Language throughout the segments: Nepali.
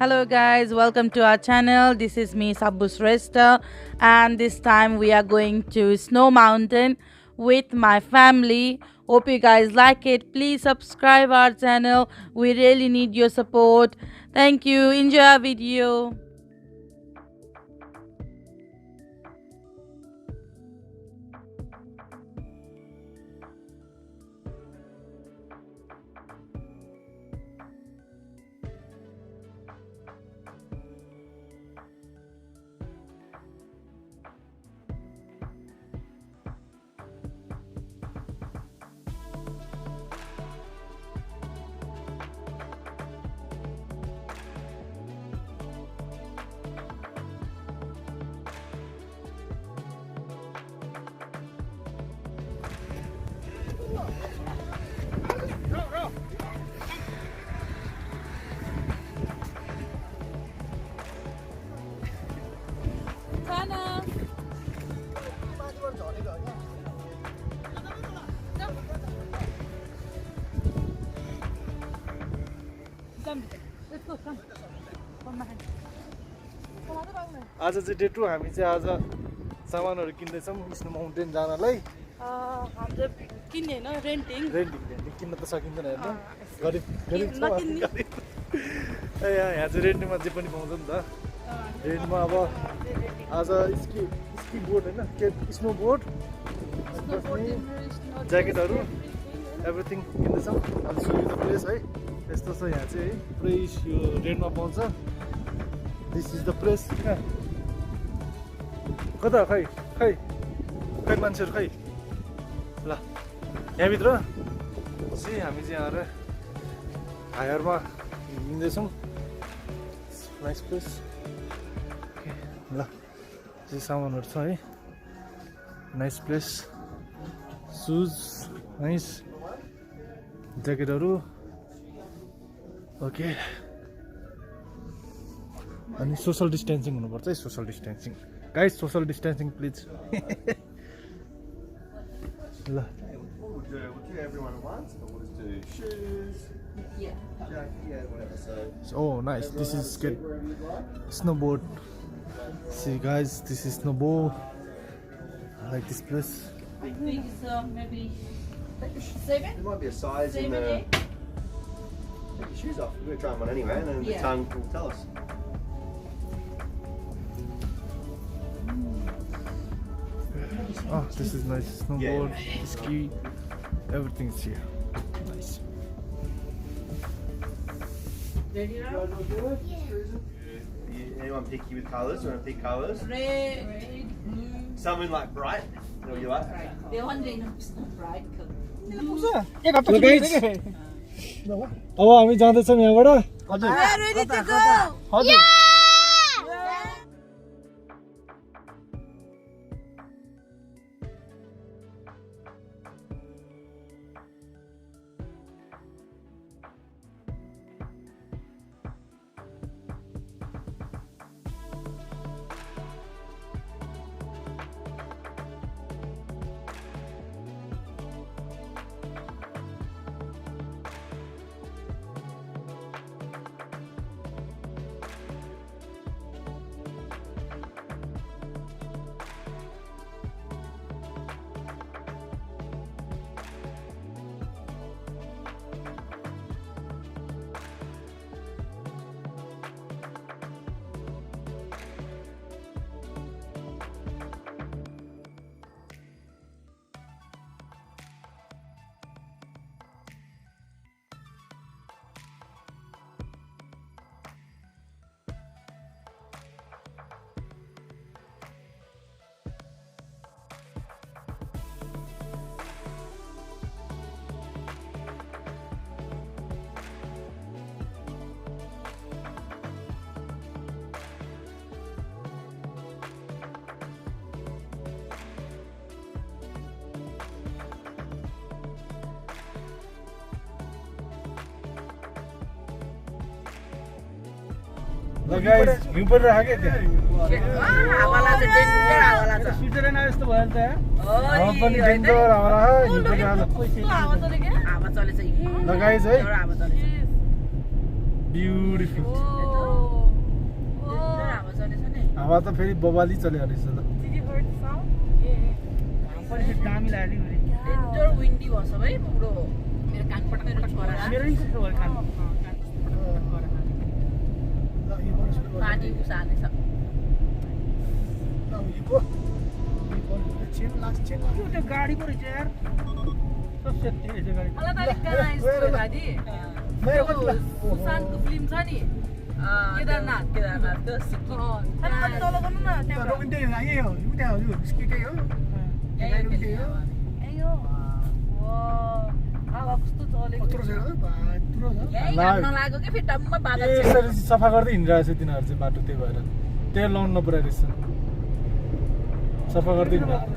Hello guys, welcome to our channel. This is me, Shrestha, and this time we are going to Snow Mountain with my family. Hope you guys like it. Please subscribe our channel. We really need your support. Thank you. Enjoy our video. आज चाहिँ डे 2 हामी चाहिँ आज सामानहरु किन्दैछौँ स्नो माउन्टेन जानलाई हाम्रो किन्ने हैन रेन्टिङ किन्न त सकिँदैन हैन गरिब यहाँ चाहिँ रेन्टमा जे पनि पाउँछ नि त रेन्टमा अब आज स्की बोर्ड हैन स्नो बोर्ड ज्याकेटहरु एभ्रिथिङ किन्दैछौँ आज सुविधा प्लेस है यस्तो छ यहाँ चाहिँ है पुरै यो रेन्टमा पाउँछ दिस इज द प्लेस कता खै मान्छेहरु खै ल यहाँभित्र चाहिँ हामी चाहिँ आएर हायरमा हिँड्दैछौँ नाइस प्लेस ल चाहिँ सामानहरु छ है नाइस प्लेस सुज नाइस ज्याकेटहरु ओके अनि सोशल डिस्टेन्सिङ हुनुपर्छ है social distancing guys social distancing please ल oh nice this is good snowboard see guys this is snowboard I like this place Big maybe 7. There might be a size in the. Take your shoes off. We're going to try them on anyway, and then the tongue will tell us. Oh, this is nice. Snowboard, ski, everything's here. Nice. Ready now? Anyone picky with colours? Want to pick colours? Red, blue. Something like bright. Is that what you like? The one day not bright color. अब हामी जाँदैछौँ यहाँबाट We are ready to go. हजुर ल गाइस हिउँ परिरहेको क्या हावाला चाहिँ डेन्जर हावाला छ स्विजरल्यान्ड जस्तो भयो नि त हावा पनि डेन्जर हावा हिउँ परिरहेको हावा चलेछ ल गाइस है हावा चलेछ ब्युटिफुल हावा त फेरि बबाली चल्यो रहेछ त Did you heard the sound? दामी लाग्यो नि Indoor windy was away, bro. मेरो कान पटक पटक मेरो नि कस्तो भयो कान पानी उसाने छ त्यो गाडीको रहेछ यार सब सेफ्टी रहेछ गाडी मलाई त अलिक कहाँ यस्तो दादी सुशान्तको फिल्म छ नि केदारनाथको सिक्किम अनि तल गर्नु न नलागो कि फेरि टम्म बादल छ यसरी सफा गर्दै हिँडिरहेको छ तिनीहरू चाहिँ बाटो त्यही भएर त्यही लाउनु नपराइ रहेछ सफा गर्दै हिँडिरहेको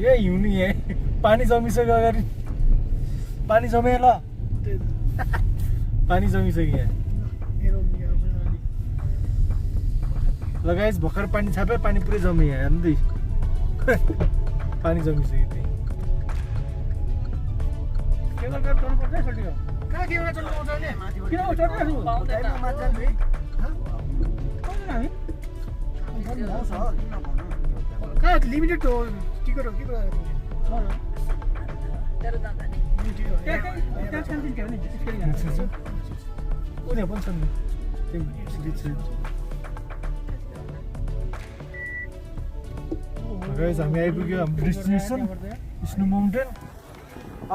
ए हिउँ नि यहाँ पानी जमिसक्यो अगाडि पानी जमे ल पानी जमिसक्यो यहाँ ल गाइस भर्खर पानी छाप्यो पानी पुरै जम्यो यहाँ हेर्नु पानी जमिसक्यो त्यही केवल कर चढ्नु पर्छ है सल्टियो कहाँ केवल चढ्नु पर्छ नि किन चढ्नु पाउँदैन कहाँ लिमिटेड हो टिकट हो के कुरा तेरो जाँदा नि त्यहाँ सानसानो थियो नि त्यसरी जान्छ उनीहरू पनि छन् त्यही सिरिज छ गाइस हामी आइपुग्यो हाम्रो डेस्टिनेसन स्नो माउन्टेन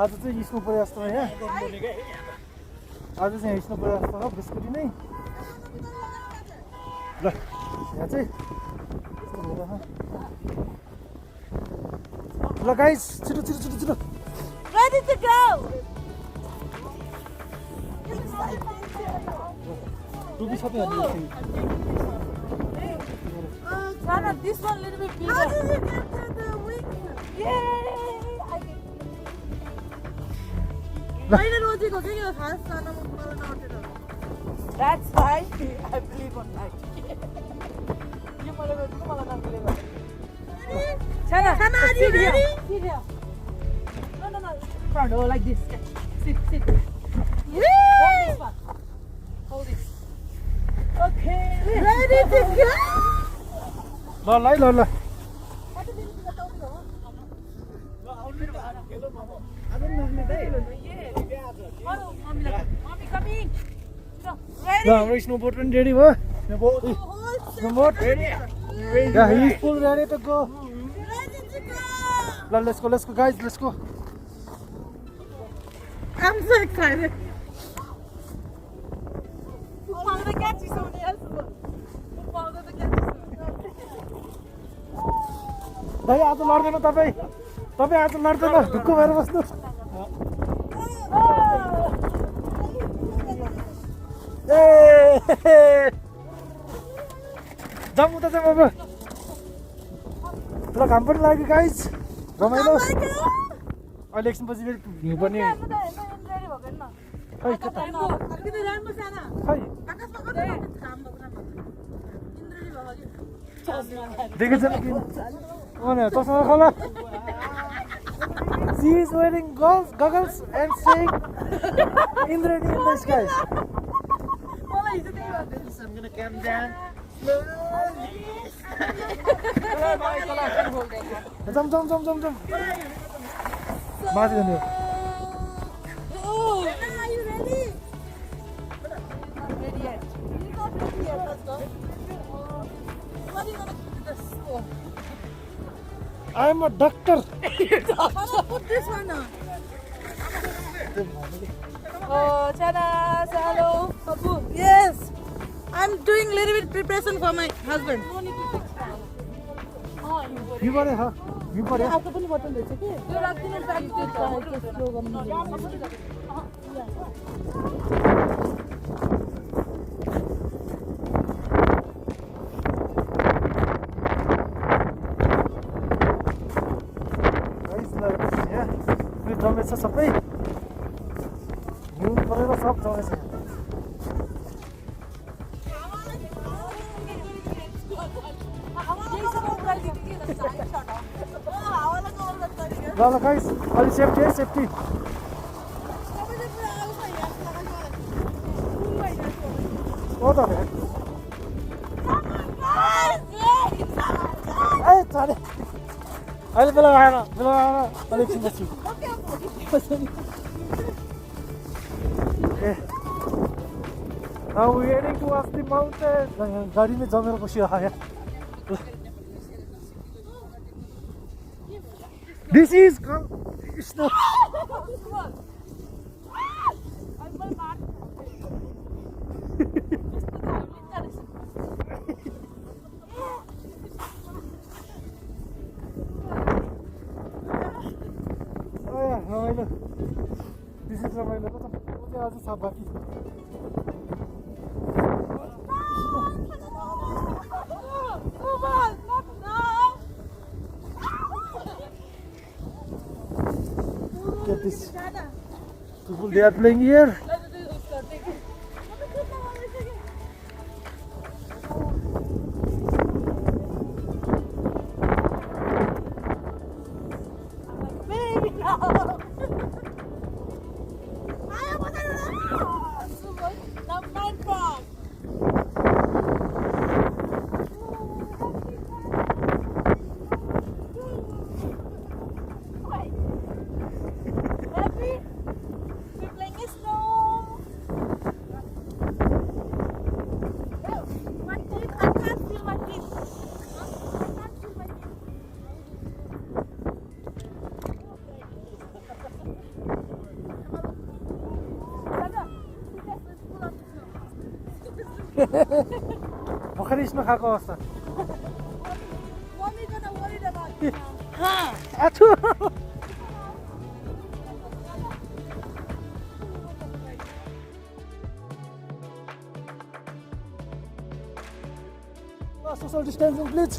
आज चाहिँ स्नो परे जस्तो हो यहाँ आज चाहिँ यहाँ स्नो परे जस्तो हो बिस्कुटी नै ल यहाँ चाहिँ यस्तो भइरहेको ल गाइस छिटो छिटो छिटो छिटो Ready to go. टुपी सबै हाल्नु Sana, this one little bit bigger. How did you get to the wing? Yay! That's why I believe on that. You Shana, are you ready? Sit here. No. Front, like this. Sit. Hold this one. Hold this. Okay. Ready to go? ल Mommy coming. ल हाम्रो स्नोबोर्ड पनि रेडी भयो snowboard Yeah, he's full ready to go. Let's go guys, let's go. I'm so excited. I'm gonna catch you somebody else. I'm gonna catch you भाइ आज लड्दैन तपाईँ आज लड्दैन ढुक्क भएर बस्नु जाउँ उता चाहिँ अब ल घाम पनि लाग्यो गाइस रमाइलो अहिले एकछिनपछि फेरि हिउँ पनि खै कता खै देखेछ चस्मा खोला She is wearing goggles and saying Indrani in the sky. I'm gonna come down slowly. Jump. माथि जाने are you ready? I'm not ready yet. You're not ready yet. Let's go. What are you gonna do with this? I am a doctor. Mama, put this one on. Oh, Chana, hello, Babu. Yes, I'm doing little bit preparation for my husband. You got it, huh? You got it. आपको पनि बटन रहेछ के यो राख्दिनु प्र्याक्टिस स्लो गर्नु जमेछ सबै हिउँ परेर सब जमेछ ल गाइस अलि safety What the heck? Hey, sorry. अहिले बेला आएर अलिकति बस्छु Now we're heading towards the mountain. गाडी में जमेर बसिरहेको यहाँ This is snow. This is रमाइलो त आज छ बाकी Get this. People, they are playing here. भर्खरै स्नो खाएको अवस्था Social distancing, please.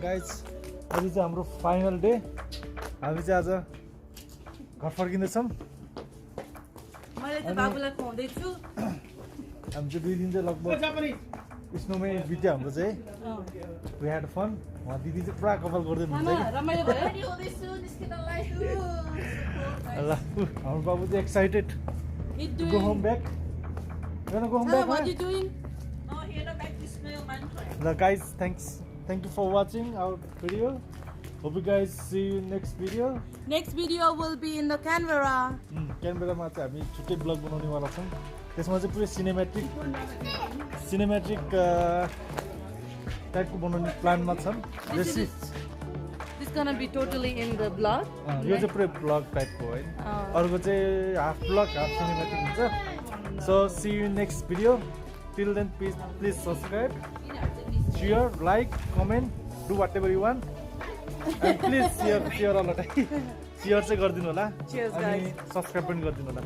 Guys, अहिले चाहिँ हाम्रो फाइनल डे हामी चाहिँ आज घर फर्किँदैछौँ मैले त बाबुलाई खुवाउँदै छु हामी चाहिँ 2 दिन चाहिँ लगभग स्नोमै बित्यो हाम्रो चाहिँ we had fun वहाँ दिदी चाहिँ पुरा कपाल गर्दै हुनुहुन्छ रमाइलो भयो ल हाम्रो बाबु चाहिँ excited to go home back. You wanna go home back? What are you doing? Oh, here the back is smell man. The guys, thank you for watching our video. Hope you guys see you next video. Next video will be in the Canberra. Canberra मा चाहिँ हामी छुट्टै ब्लग बनाउने वाला छौं. त्यसमा चाहिँ पुरै सिनेमेट्रिक टाइपको बनाउने प्लानमा छौं. This is gonna be totally in the vlog. यो चाहिँ पुरै ब्लग टाइपको हो हैन. अर्को चाहिँ हाफ ब्लग हाफ सिनेमेटिक हुन्छ. So see you in next video. till then please subscribe, share, like, comment, do whatever you want, and please share all the time. Share चाहिँ गरिदिनु होला Cheers, अनि guys. सब्स्क्राइब पनि गरिदिनु होला